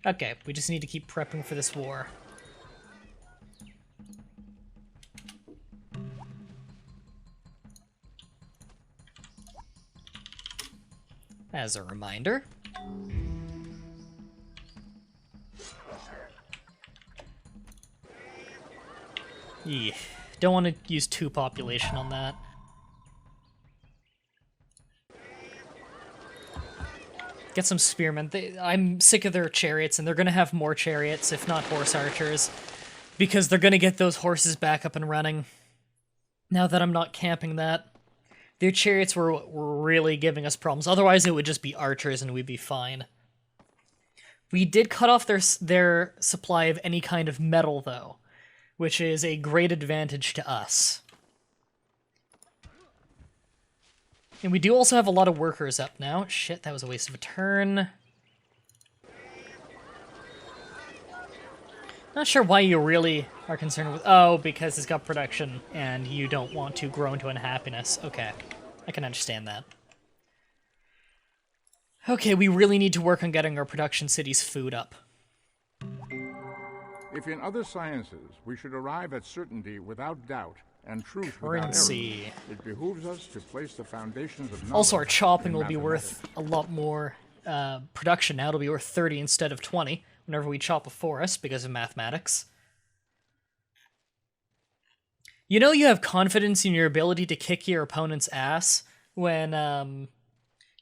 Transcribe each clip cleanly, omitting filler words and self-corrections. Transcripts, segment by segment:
Okay, we just need to keep prepping for this war. As a reminder. Yeah, don't want to use 2 population on that. Get some spearmen. I'm sick of their chariots, and they're going to have more chariots, if not horse archers, because they're going to get those horses back up and running. Now that I'm not camping that. Their chariots were really giving us problems. Otherwise, it would just be archers and we'd be fine. We did cut off their supply of any kind of metal, though, which is a great advantage to us. And we do also have a lot of workers up now. Shit, that was a waste of a turn. Not sure why you really are concerned with... Oh, because it's got production, and you don't want to grow into unhappiness. Okay, I can understand that. Okay, we really need to work on getting our production cities' food up. If in other sciences we should arrive at certainty without doubt and truth Currency. without error, it behooves us to place the foundations of knowledge. Also, our chopping will be worth a lot more production now. It'll be worth 30 instead of 20 whenever we chop a forest because of mathematics. You know you have confidence in your ability to kick your opponent's ass when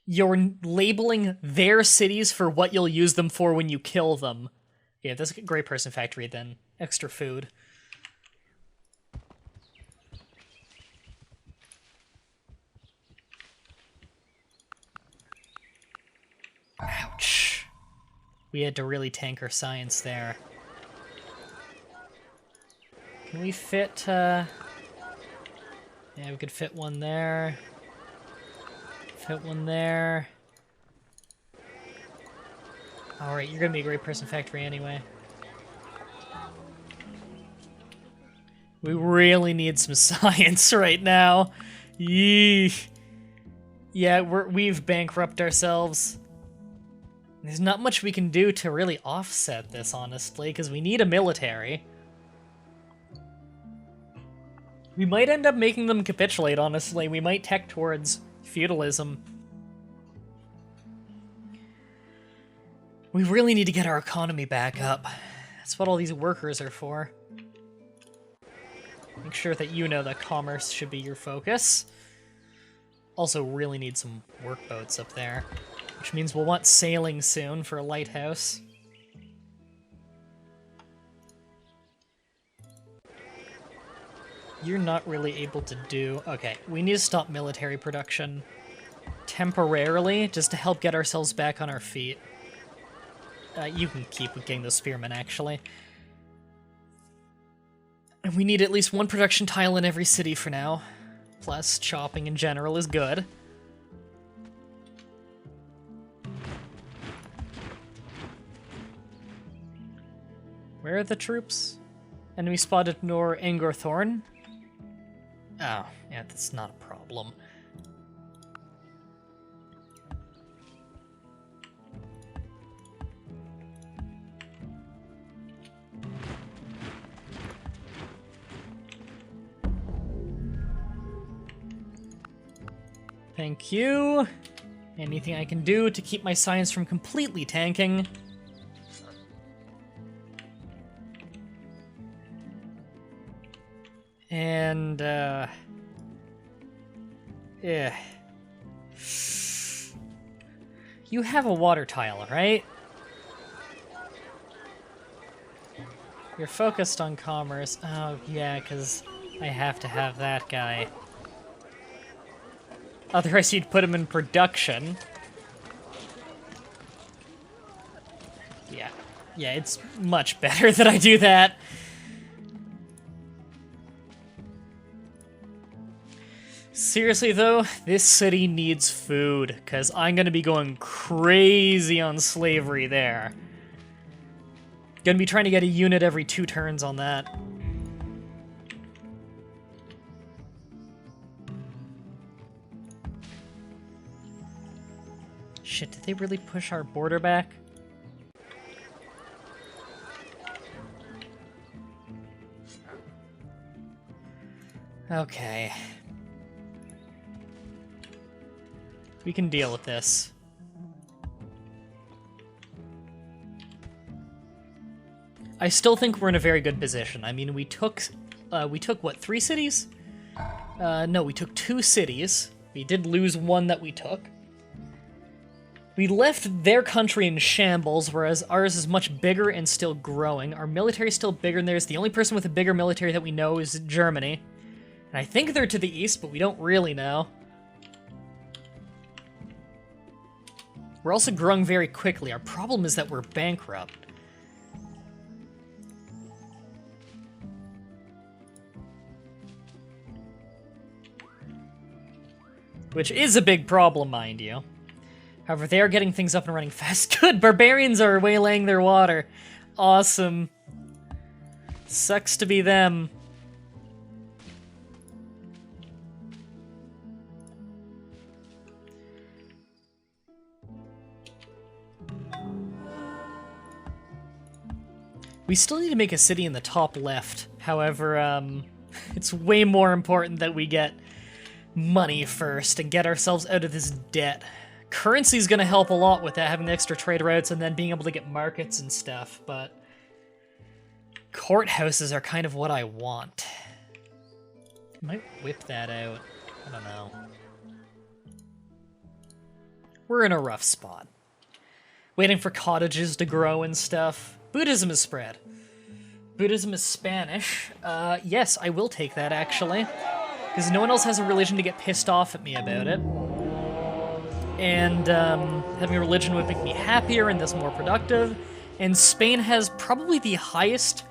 you're labeling their cities for what you'll use them for when you kill them. Yeah, that's a great person factory then. Extra food. Ouch. We had to really tank our science there. Can we fit, Yeah, we could fit one there. Fit one there. Alright, you're gonna be a great person factory anyway. We really need some science right now. Yee. Yeah, we've bankrupted ourselves. There's not much we can do to really offset this, honestly, because we need a military. We might end up making them capitulate, honestly. We might tech towards feudalism. We really need to get our economy back up. That's what all these workers are for. Make sure that you know that commerce should be your focus. Also really need some workboats up there, which means we'll want sailing soon for a lighthouse. You're not really able to do... Okay, we need to stop military production temporarily, just to help get ourselves back on our feet. You can keep getting those spearmen, actually. And we need at least one production tile in every city for now. Plus, chopping in general is good. Where are the troops? Enemy spotted near Angorthorn. Oh, yeah, that's not a problem. Thank you. Anything I can do to keep my science from completely tanking. And, yeah. You have a water tile, right? You're focused on commerce. Oh, yeah, because I have to have that guy. Otherwise, you'd put him in production. Yeah. Yeah, it's much better that I do that. Seriously, though, this city needs food, because I'm going to be going crazy on slavery there. Gonna be trying to get a unit every 2 turns on that. Shit, did they really push our border back? Okay. We can deal with this. I still think we're in a very good position. I mean, we took what, 3 cities? No, we took 2 cities. We did lose one that we took. We left their country in shambles, whereas ours is much bigger and still growing. Our military is still bigger than theirs. The only person with a bigger military that we know is Germany. And I think they're to the east, but we don't really know. We're also growing very quickly. Our problem is that we're bankrupt. Which is a big problem, mind you. However, they are getting things up and running fast. Good, barbarians are waylaying their water. Awesome. Sucks to be them. We still need to make a city in the top left. However, it's way more important that we get money first and get ourselves out of this debt. Currency's gonna help a lot with that, having the extra trade routes and then being able to get markets and stuff, but courthouses are kind of what I want. I might whip that out. I don't know. We're in a rough spot. Waiting for cottages to grow and stuff. Buddhism is spread. Buddhism is Spanish. Yes, I will take that, actually. Because no one else has a religion to get pissed off at me about it. And having a religion would make me happier and thus more productive. And Spain has probably the highest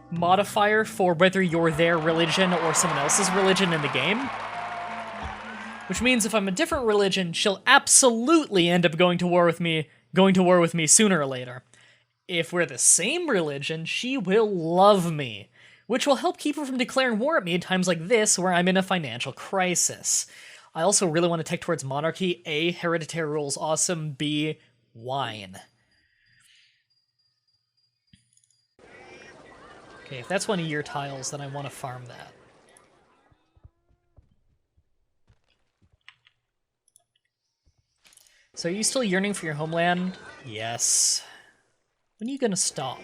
modifier for whether you're their religion or someone else's religion in the game. Which means if I'm a different religion, she'll absolutely end up going to war with me sooner or later. If we're the same religion, she will love me, which will help keep her from declaring war at me in times like this where I'm in a financial crisis. I also really want to take towards monarchy. A, hereditary rule is awesome. B, wine. Okay, if that's one of your tiles, then I want to farm that. So are you still yearning for your homeland? Yes. When are you gonna stop?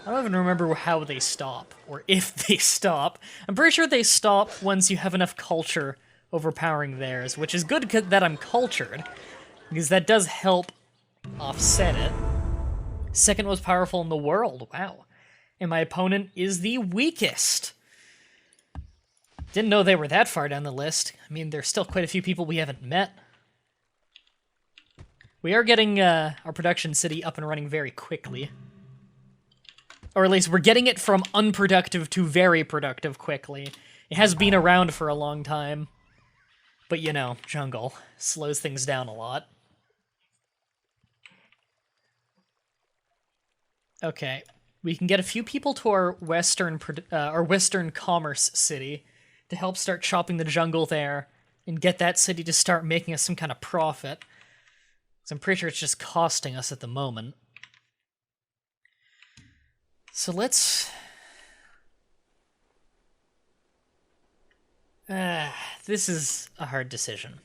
I don't even remember how they stop, or if they stop. I'm pretty sure they stop once you have enough culture overpowering theirs, which is good that I'm cultured, because that does help offset it. Second most powerful in the world, wow. And my opponent is the weakest. Didn't know they were that far down the list. I mean, there's still quite a few people we haven't met. We are getting our production city up and running very quickly. Or at least we're getting it from unproductive to very productive quickly. It has been around for a long time. But you know, jungle slows things down a lot. Okay, we can get a few people to our western commerce city to help start chopping the jungle there and get that city to start making us some kind of profit. So I'm pretty sure it's just costing us at the moment. So let's... this is a hard decision.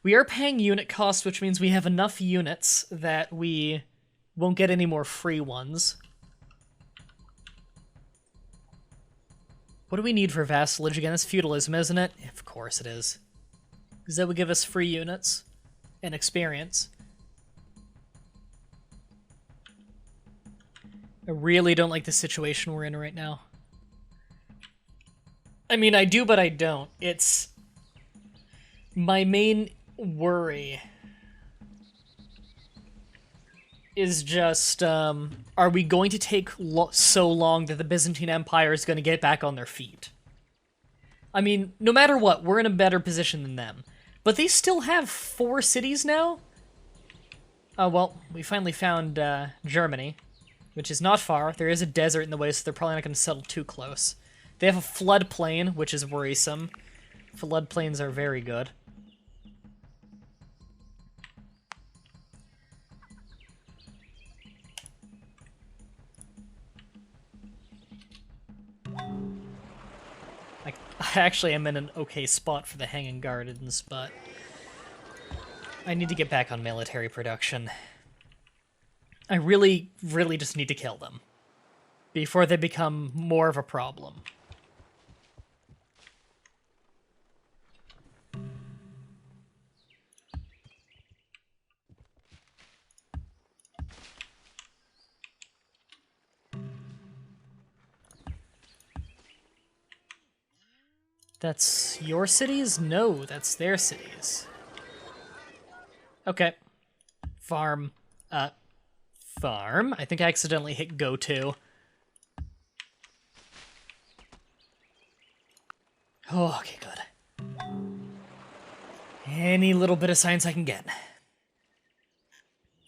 We are paying unit costs, which means we have enough units that we won't get any more free ones. What do we need for vassalage again? It's feudalism, isn't it? Of course it is. Because that would give us free units and experience. I really don't like the situation we're in right now. I mean, I do, but I don't. It's... my main worry is just, are we going to take so long that the Byzantine Empire is going to get back on their feet? I mean, no matter what, we're in a better position than them. But they still have 4 cities now? Oh, well, we finally found Germany, which is not far. There is a desert in the way, so they're probably not going to settle too close. They have a floodplain, which is worrisome. Floodplains are very good. actually am in an okay spot for the Hanging Gardens, but I need to get back on military production. I really, really just need to kill them before they become more of a problem. That's your cities? No, that's their cities. Okay. Farm. Farm? I think I accidentally hit go to. Oh, okay, good. Any little bit of science I can get.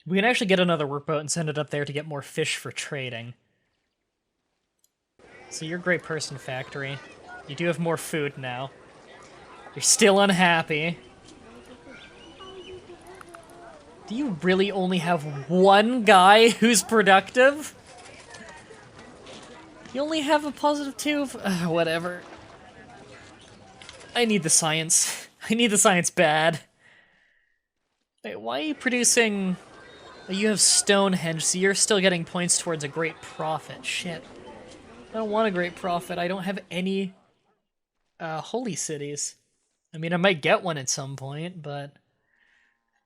We can actually get another workboat and send it up there to get more fish for trading. So you're Great Person Factory. You do have more food now. You're still unhappy. Do you really only have one guy who's productive? You only have a positive 2? Whatever. I need the science. I need the science bad. Wait, why are you producing... You have Stonehenge, so you're still getting points towards a great profit. Shit. I don't want a great profit. I don't have any holy cities. I mean, I might get one at some point, but...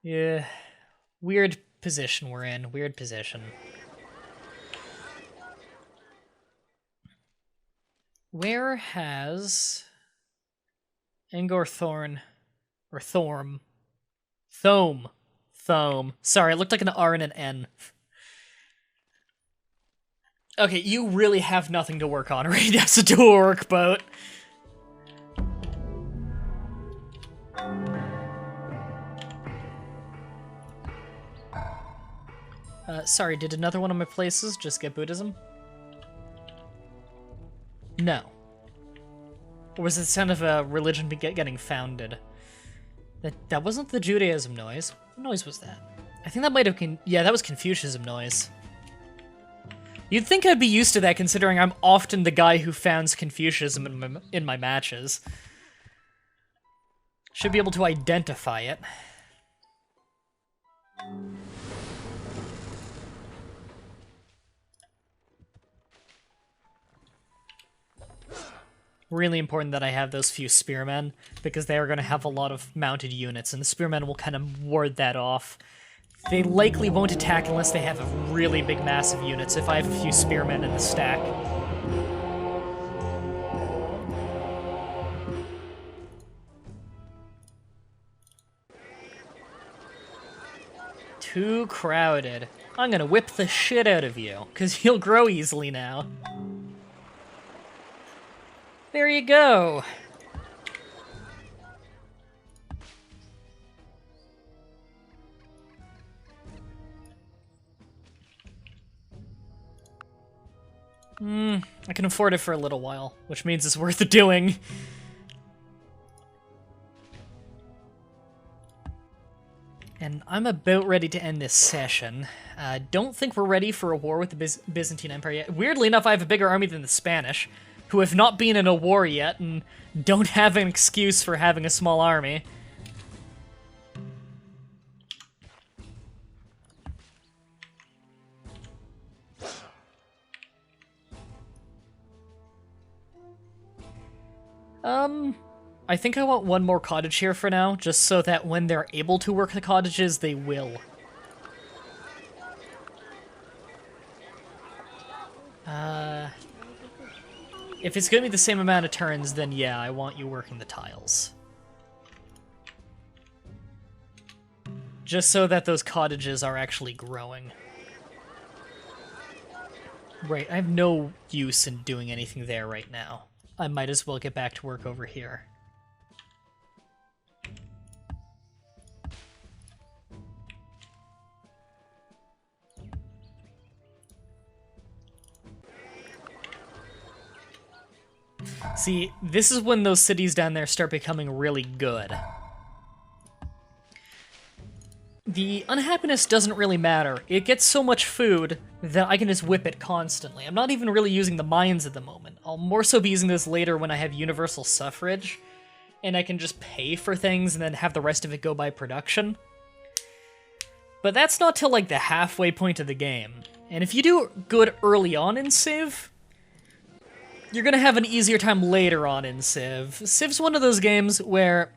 Yeah. Weird position we're in. Weird position. Where has... Angorthorn... Or Thorm... Thome. Thome. Sorry, it looked like an R and an N. Okay, you really have nothing to work on right now, so do a workboat. Sorry, did another one of my places just get Buddhism? No. Or was it kind of a religion getting founded? That wasn't the Judaism noise. What noise was that? I think that might have yeah, that was Confucianism noise. You'd think I'd be used to that, considering I'm often the guy who founds Confucianism in my matches. Should be able to identify it. Really important that I have those few spearmen, because they are going to have a lot of mounted units, and the spearmen will kind of ward that off. They likely won't attack unless they have a really big, massive units, if I have a few spearmen in the stack. Too crowded. I'm gonna whip the shit out of you, because you'll grow easily now. There you go. I can afford it for a little while, which means it's worth doing. And I'm about ready to end this session. Don't think we're ready for a war with the Byzantine Empire yet. Weirdly enough, I have a bigger army than the Spanish, who have not been in a war yet and don't have an excuse for having a small army. I think I want one more cottage here for now, just so that when they're able to work the cottages, they will. If it's gonna be the same amount of turns, then yeah, I want you working the tiles. Just so that those cottages are actually growing. Right, I have no use in doing anything there right now. I might as well get back to work over here. See, this is when those cities down there start becoming really good. the unhappiness doesn't really matter. It gets so much food that I can just whip it constantly. I'm not even really using the mines at the moment. I'll more so be using this later when I have universal suffrage, and I can just pay for things and then have the rest of it go by production. But that's not till like the halfway point of the game. And if you do good early on in Civ, you're gonna have an easier time later on in Civ. Civ's one of those games where,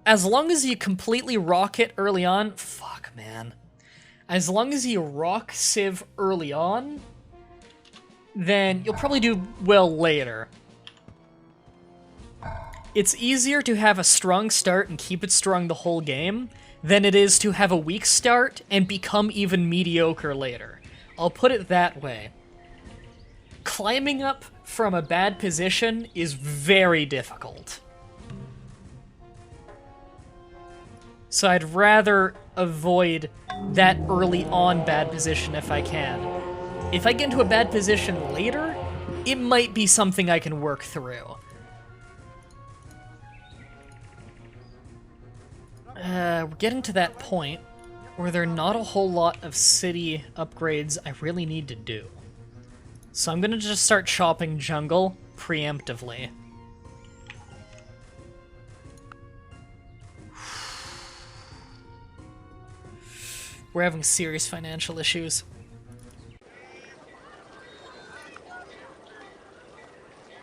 as long as you completely rock it early on, fuck man. As long as you rock Civ early on, then you'll probably do well later. It's easier to have a strong start and keep it strong the whole game than it is to have a weak start and become even mediocre later. I'll put it that way. Climbing up from a bad position is very difficult. So I'd rather avoid that early on bad position if I can. If I get into a bad position later, it might be something I can work through. We're getting to that point where there are not a whole lot of city upgrades I really need to do. So I'm gonna just start chopping jungle preemptively. We're having serious financial issues.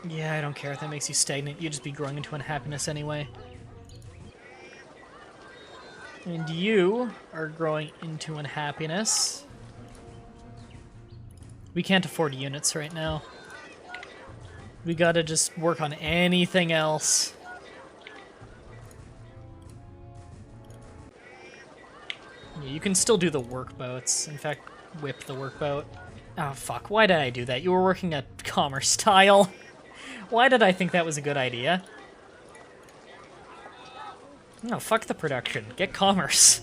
Yeah, I don't care if that makes you stagnant. You'd just be growing into unhappiness anyway. And you are growing into unhappiness. We can't afford units right now. We gotta just work on anything else. Yeah, you can still do the workboats. In fact, whip the workboat. Oh fuck, why did I do that? You were working a commerce tile. Why did I think that was a good idea? No, fuck the production. Get commerce.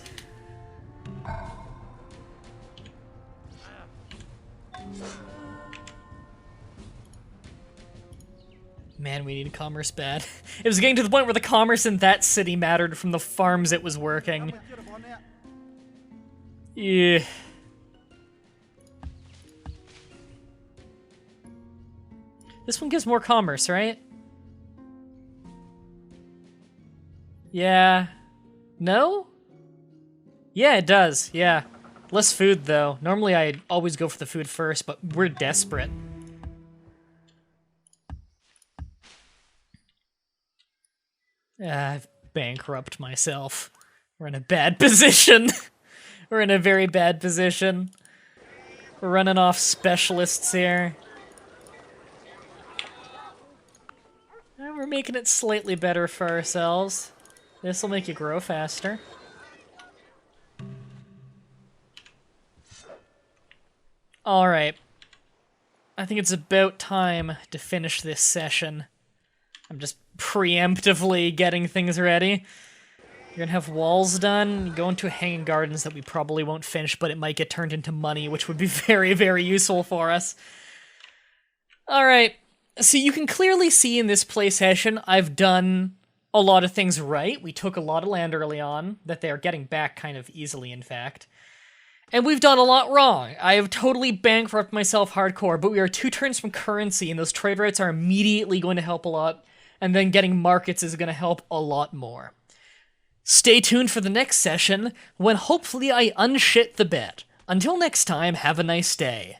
Man, we need commerce bad. It was getting to the point where the commerce in that city mattered from the farms it was working. Yeah. This one gives more commerce, right? Yeah. No? Yeah, it does. Yeah. Less food, though. Normally, I'd always go for the food first, but we're desperate. I've bankrupted myself. We're in a bad position. We're in a very bad position. We're running off specialists here. And we're making it slightly better for ourselves. This will make you grow faster. Alright. I think it's about time to finish this session. I'm just preemptively getting things ready. You're gonna have walls done, go into hanging gardens that we probably won't finish, but it might get turned into money, which would be very, very useful for us. Alright, so you can clearly see in this play session, I've done a lot of things right. We took a lot of land early on, that they are getting back kind of easily, in fact. And we've done a lot wrong. I have totally bankrupted myself hardcore, but we are 2 turns from currency, and those trade routes are immediately going to help a lot, and then getting markets is going to help a lot more. Stay tuned for the next session, when hopefully I unshit the bed. Until next time, have a nice day.